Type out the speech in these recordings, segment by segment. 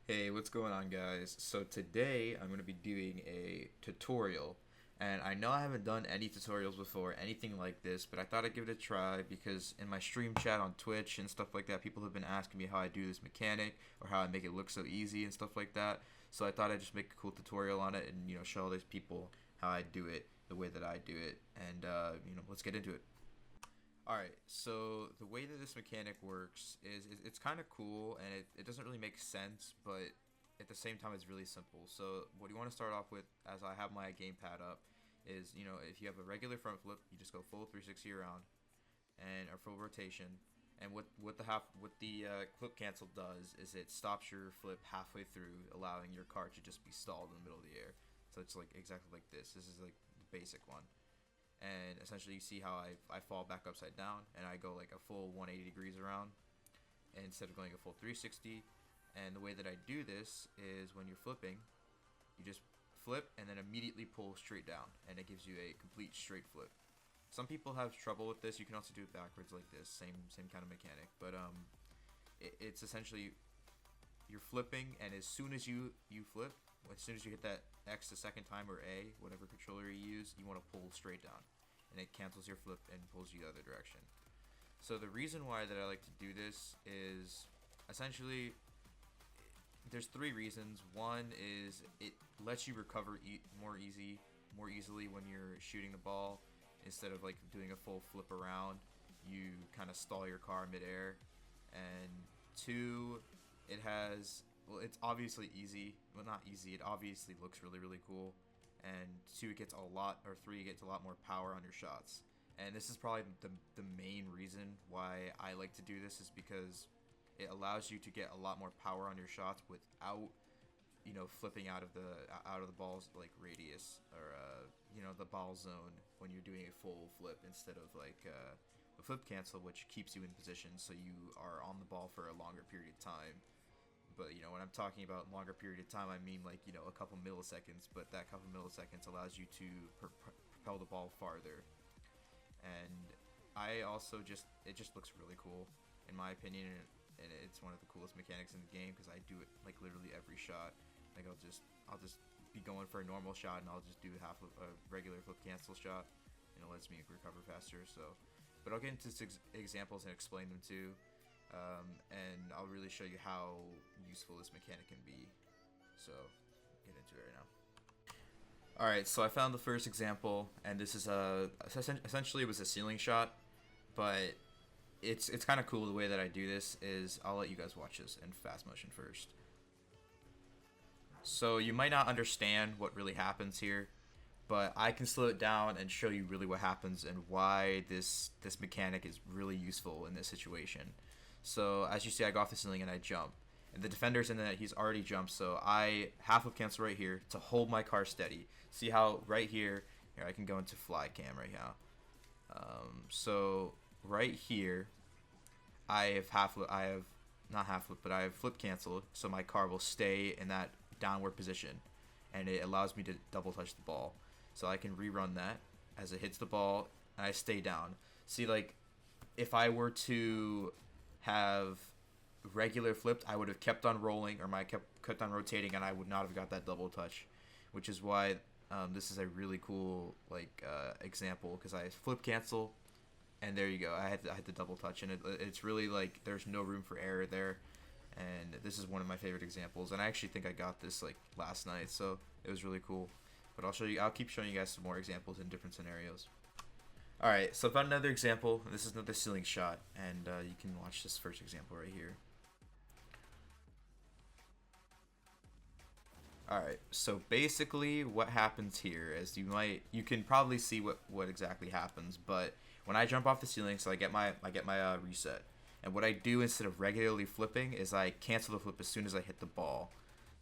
Hey, what's going on, guys? So today I'm going to be doing a tutorial, and I know I haven't done any tutorials before, anything like this, but I thought I'd give it a try because in my stream chat on Twitch and stuff like that, people have been asking me how I do this mechanic or how I make it look so easy and stuff like that. So I thought I'd just make a cool tutorial on it and show all these people how I do it the way that I do it, and let's get into it. Alright, so the way that this mechanic works is it's kind of cool and it doesn't really make sense, but at the same time it's really simple. So what you want to start off with, as I have my gamepad up, is if you have a regular front flip, you just go full 360 around and or full rotation. And what the flip cancel does is it stops your flip halfway through, allowing your car to just be stalled in the middle of the air. So it's like exactly like this. This is like the basic one, and essentially you see how I fall back upside down and I go like a full 180 degrees around instead of going a full 360. And the way that I do this is when you're flipping, you just flip and then immediately pull straight down, and it gives you a complete straight flip. Some people have trouble with this. You can also do it backwards like this, same kind of mechanic, but it's essentially you're flipping, and as soon as you flip, as soon as you hit that X the second time, or A, whatever controller you use, you want to pull straight down, and it cancels your flip and pulls you the other direction. So the reason why that I like to do this is essentially there's three reasons. One is it lets you recover more easily when you're shooting the ball. Instead of like doing a full flip around, you kind of stall your car midair. And two, it has, well, it's obviously easy. Well, not easy. It obviously looks really, really cool. And two, it gets a lot, or three, it gets a lot more power on your shots. And this is probably the main reason why I like to do this, is because it allows you to get a lot more power on your shots without flipping out of the ball's like radius, or the ball zone, when you're doing a full flip instead of like a flip cancel, which keeps you in position so you are on the ball for a longer period of time. But when I'm talking about longer period of time, I mean like a couple milliseconds, but that couple milliseconds allows you to propel the ball farther. And I also it just looks really cool in my opinion, and it's one of the coolest mechanics in the game because I do it like literally every shot. Like I'll just be going for a normal shot, and I'll just do half of a regular flip cancel shot, and it lets me recover faster. So, but I'll get into examples and explain them too, and I'll really show you how useful this mechanic can be. So, get into it right now. All right, so I found the first example, and this is essentially it was a ceiling shot, but it's kind of cool. The way that I do this is I'll let you guys watch this in fast motion first. So you might not understand what really happens here, but I can slow it down and show you really what happens and why this mechanic is really useful in this situation. So as you see, I go off the ceiling and I jump, and the defender's in that he's already jumped. So I half of cancel right here to hold my car steady. See how right here I can go into fly cam right now. So right here I have not half flip, but I have flip canceled, so my car will stay in that downward position, and it allows me to double touch the ball. So I can rerun that as it hits the ball, and I stay down. See, like, if I were to have regular flipped, I would have kept on rolling, or my kept on rotating, and I would not have got that double touch, which is why this is a really cool example, because I flip cancel, and there you go. I had the double touch, and it's really like there's no room for error there. And this is one of my favorite examples, and I actually think I got this like last night, so it was really cool. But I'll keep showing you guys some more examples in different scenarios. All right, so I found another example. This is another ceiling shot, and you can watch this first example right here. Alright, so basically what happens here is you can probably see what exactly happens, but when I jump off the ceiling, so I get my reset. And what I do instead of regularly flipping is I cancel the flip as soon as I hit the ball.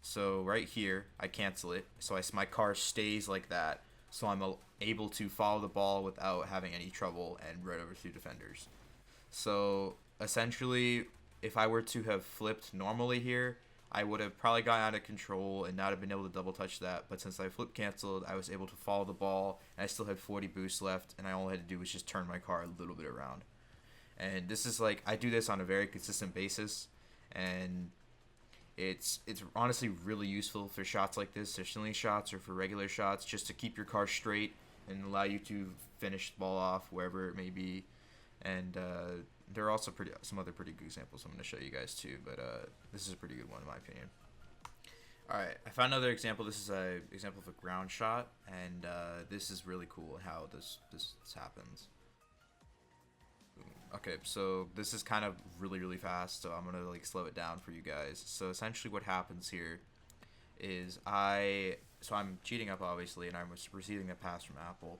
So right here, I cancel it, so my car stays like that, so I'm able to follow the ball without having any trouble and right over through defenders. So essentially, if I were to have flipped normally here, I would have probably gotten out of control and not have been able to double touch that. But since I flip canceled, I was able to follow the ball, and I still had 40 boost left, and all I had to do was just turn my car a little bit around. And this is like, I do this on a very consistent basis, and It's honestly really useful for shots like this, for ceiling shots or for regular shots, just to keep your car straight and allow you to finish the ball off wherever it may be. And there are also some other pretty good examples I'm going to show you guys too, but this is a pretty good one in my opinion. All right, I found another example. This is a example of a ground shot, and this is really cool how this happens. Okay, so this is kind of really fast, so I'm gonna like slow it down for you guys. So essentially, what happens here is I'm cheating up obviously, and I'm receiving a pass from Apple,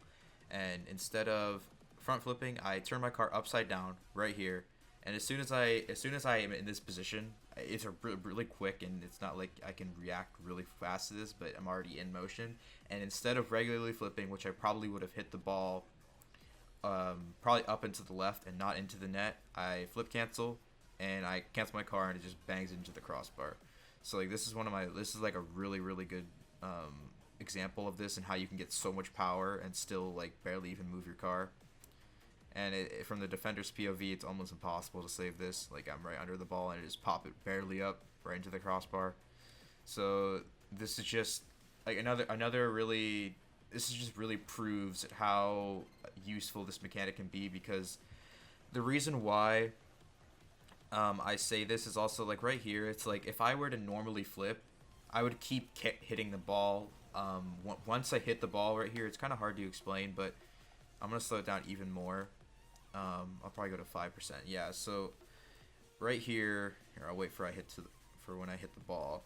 and instead of front flipping, I turn my car upside down right here, and as soon as I am in this position, it's really quick, and it's not like I can react really fast to this, but I'm already in motion, and instead of regularly flipping, which I probably would have hit the ball probably up into the left and not into the net, I flip cancel, and I cancel my car, and it just bangs into the crossbar. So like this is like a really good example of this and how you can get so much power and still like barely even move your car. And from the defender's POV, it's almost impossible to save this. Like I'm right under the ball and I just pop it barely up right into the crossbar. So this is just like another really. This is just really proves how useful this mechanic can be, because the reason why I say this is also like right here. It's like if I were to normally flip, I would keep hitting the ball. Once I hit the ball right here, it's kind of hard to explain, but I'm gonna slow it down even more. I'll probably go to 5%. Yeah. So right here, I'll wait for for when I hit the ball.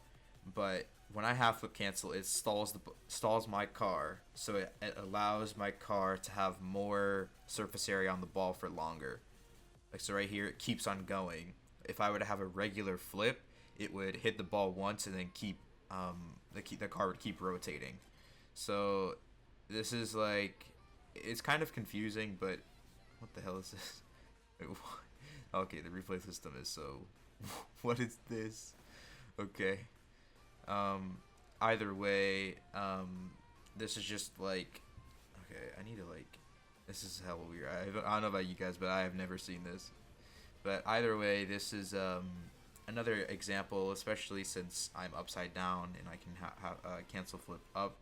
But when I half flip cancel, it stalls my car, so it allows my car to have more surface area on the ball for longer. Like so, right here, it keeps on going. If I were to have a regular flip, it would hit the ball once and then the car would keep rotating. So this is like, it's kind of confusing, but what the hell is this? Wait, what? Okay, the replay system is so. What is this? Okay. Either way, this is just like, okay, I need to like, this is hella weird. I don't know about you guys, but I have never seen this. But either way, this is another example, especially since I'm upside down and I can cancel flip up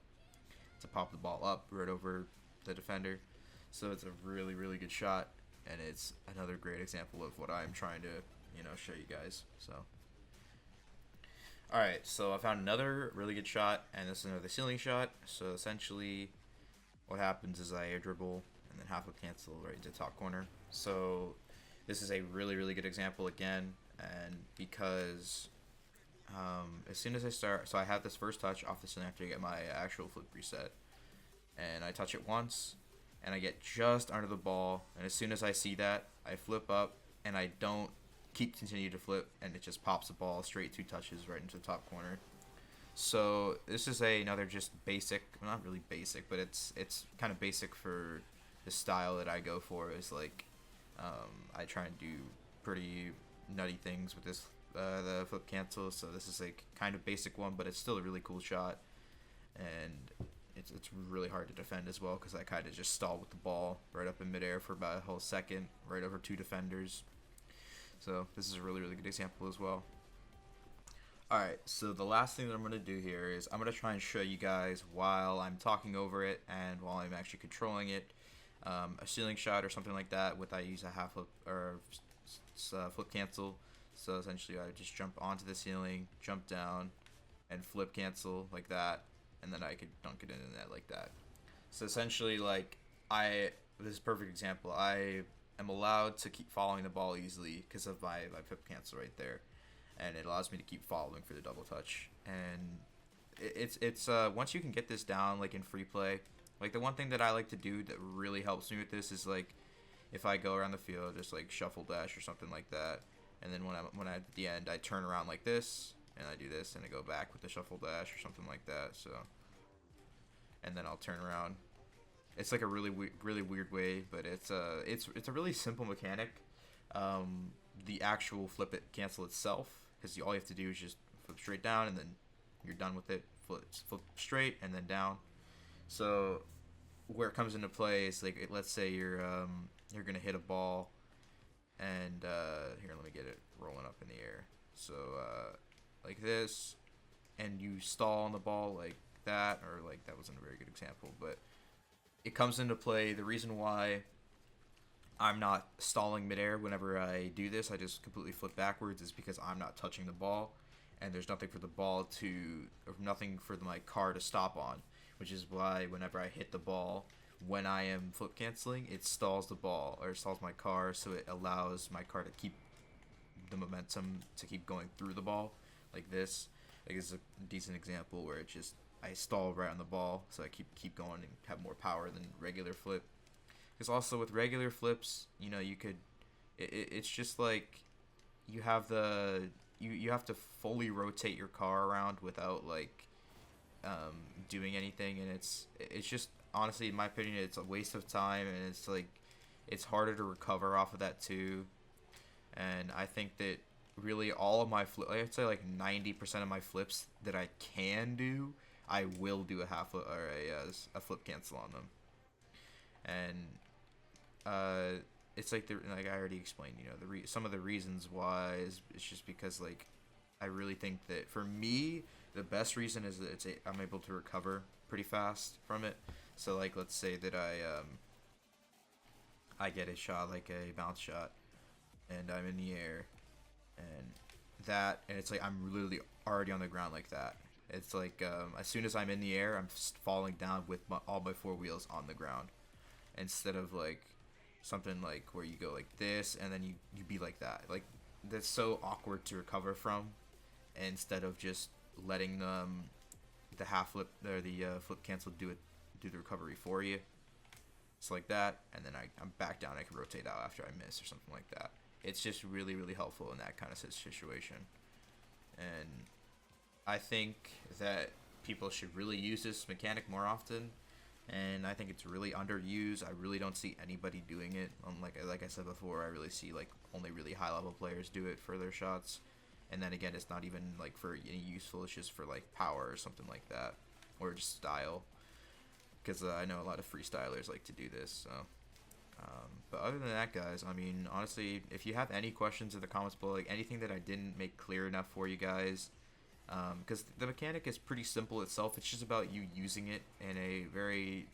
to pop the ball up right over the defender. So it's a really good shot, and it's another great example of what I'm trying to show you guys. So. Alright, so I found another really good shot, and this is another ceiling shot. So essentially, what happens is I air dribble and then half flip cancel right into the top corner. So this is a really good example again, and because as soon as I start, so I have this first touch off the ceiling after I get my actual flip reset, and I touch it once, and I get just under the ball, and as soon as I see that, I flip up, and I don't continue to flip, and it just pops the ball straight 2 touches right into the top corner. So this is another just basic, well, not really basic, but it's kind of basic for the style that I go for. Is like I try and do pretty nutty things with this the flip cancel. So this is like kind of basic one, but it's still a really cool shot, and it's really hard to defend as well, because I kind of just stall with the ball right up in midair for about a whole second right over 2 defenders. So this is a really good example as well. Alright, so the last thing that I'm going to do here is I'm going to try and show you guys while I'm talking over it and while I'm actually controlling it, a ceiling shot or something like that with I use a half flip or flip cancel. So essentially I just jump onto the ceiling, jump down, and flip cancel like that, and then I could dunk it in the net like that. So essentially, like, this is a perfect example. I am allowed to keep following the ball easily because of my flip cancel right there, and it allows me to keep following for the double touch. And it's once you can get this down, like in free play, like the one thing that I like to do that really helps me with this is like if I go around the field, just like shuffle dash or something like that, and then when I at the end, I turn around like this and I do this and I go back with the shuffle dash or something like that. So, and then I'll turn around. It's like a really weird way, but it's a really simple mechanic. The actual flip it cancel itself, because all you have to do is just flip straight down and then you're done with it. Flip straight and then down. So where it comes into play is like, let's say you're gonna hit a ball, and here, let me get it rolling up in the air. So like this, and you stall on the ball like that, or like that wasn't a very good example, but it comes into play. The reason why I'm not stalling midair whenever I do this, I just completely flip backwards, is because I'm not touching the ball, and there's nothing for the ball to, or nothing for my car to stop on, which is why whenever I hit the ball, when I am flip canceling, it stalls the ball, or stalls my car, so it allows my car to keep the momentum to keep going through the ball, like this. Like, this is a decent example where it just, I stall right on the ball, so I keep going and have more power than regular flip. Because also with regular flips, you know, you could, it's just like you have you have to fully rotate your car around without like doing anything, and it's just, honestly, in my opinion, it's a waste of time, and it's like it's harder to recover off of that too. And I think that really all of my I'd say like 90% of my flips that I can do, I will do a half flip or a flip cancel on them. And it's like like I already explained, you know, some of the reasons why is it's just because like I really think that for me the best reason is that I'm able to recover pretty fast from it. So like let's say that I get a shot, like a bounce shot, and I'm in the air, and it's like I'm literally already on the ground like that. It's like as soon as I'm in the air, I'm falling down with all my four wheels on the ground, instead of like something like where you go like this and then you be like that. Like, that's so awkward to recover from, instead of just letting the half flip or the flip cancel do the recovery for you. It's like that, and then I'm back down. I can rotate out after I miss or something like that. It's just really, really helpful in that kind of situation. And I think that people should really use this mechanic more often, and I think it's really underused. I really don't see anybody doing it. Like I said before, I really see like only really high level players do it for their shots, and then again, it's not even like for any useful. It's just for like power or something like that, or just style. Because I know a lot of freestylers like to do this. So, but other than that, guys, I mean, honestly, if you have any questions in the comments below, like anything that I didn't make clear enough for you guys, because the mechanic is pretty simple itself. It's just about you using it in a very,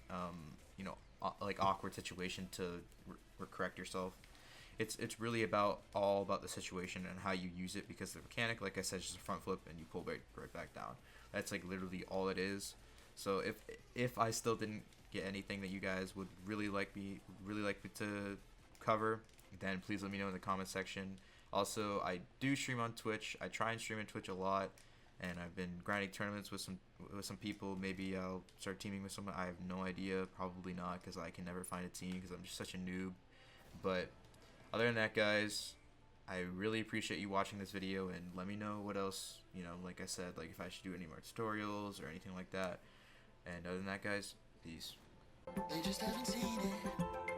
you know, like awkward situation to correct yourself. It's really all about the situation and how you use it, because the mechanic, like I said, is just a front flip and you pull right back down. That's like literally all it is. So if I still didn't get anything that you guys would really like me to cover, then please let me know in the comment section. Also, I do stream on Twitch. I try and stream on Twitch a lot, and I've been grinding tournaments with some people. Maybe I'll start teaming with someone. I have no idea. Probably not, because I can never find a team because I'm just such a noob. But other than that, guys, I really appreciate you watching this video, and let me know what else, you know, like I said, like if I should do any more tutorials or anything like that. And other than that, guys, peace. They just haven't seen it.